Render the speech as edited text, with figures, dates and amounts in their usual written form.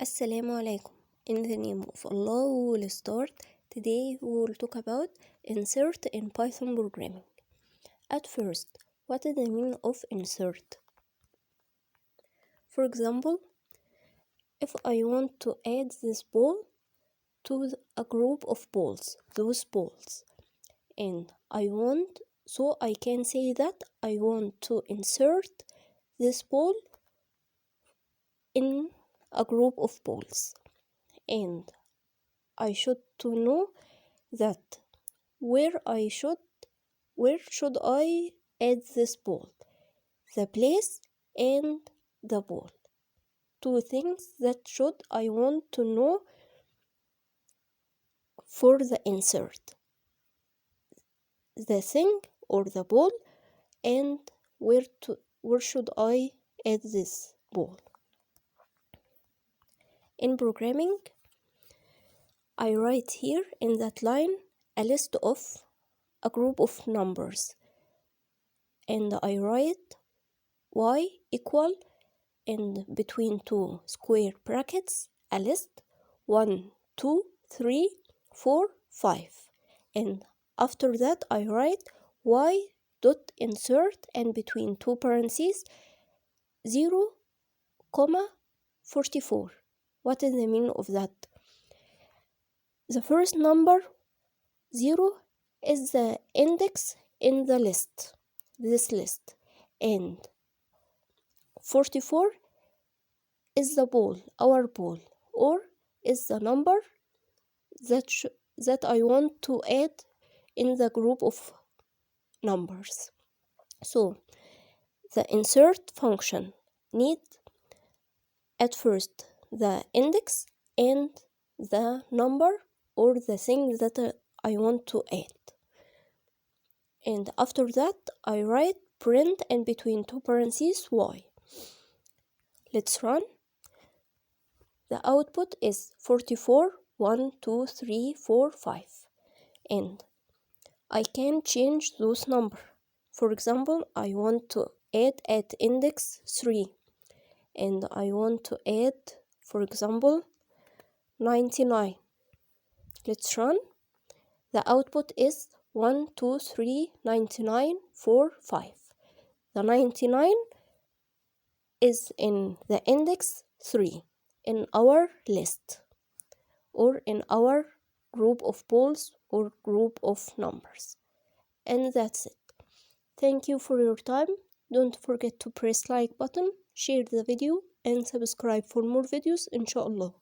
Assalamu alaikum. In the name of Allah, we will start. Today we will talk about insert in Python programming. At first, what is the meaning of insert? For example, if I want to add this ball to a group of balls, those balls, and so I can say that I want to insert this ball in a group of balls, and I should to know that where should I add this ball, the place and the ball. Two things that I want to know for the insert, the thing or the ball, and where should I add this ball. In programming, I write here in that line a list of a group of numbers, and I write y equal, and between two square brackets, a list 1, 2, 3, 4, 5, and after that I write y dot insert, and between two parentheses 0, 44. What is the meaning of that? The first number 0 is the index in the list, this list, and 44 is the ball, our ball, or is the number that I want to add in the group of numbers. So the insert function needs at first the index and the number or the thing that I want to add, and after that I write print and between two parentheses y. Let's run. The output is 44, 1, 2, 3, 4, 5, and I can change those numbers. For example, I want to add at index 3, and I want to add, for example, 99. Let's run. The output is 1, 2, 3, 99, 4, 5. The 99 is in the index 3 in our list, or in our group of balls or group of numbers. And that's it. Thank you for your time. Don't forget to press like button, share the video, and subscribe for more videos, inshallah.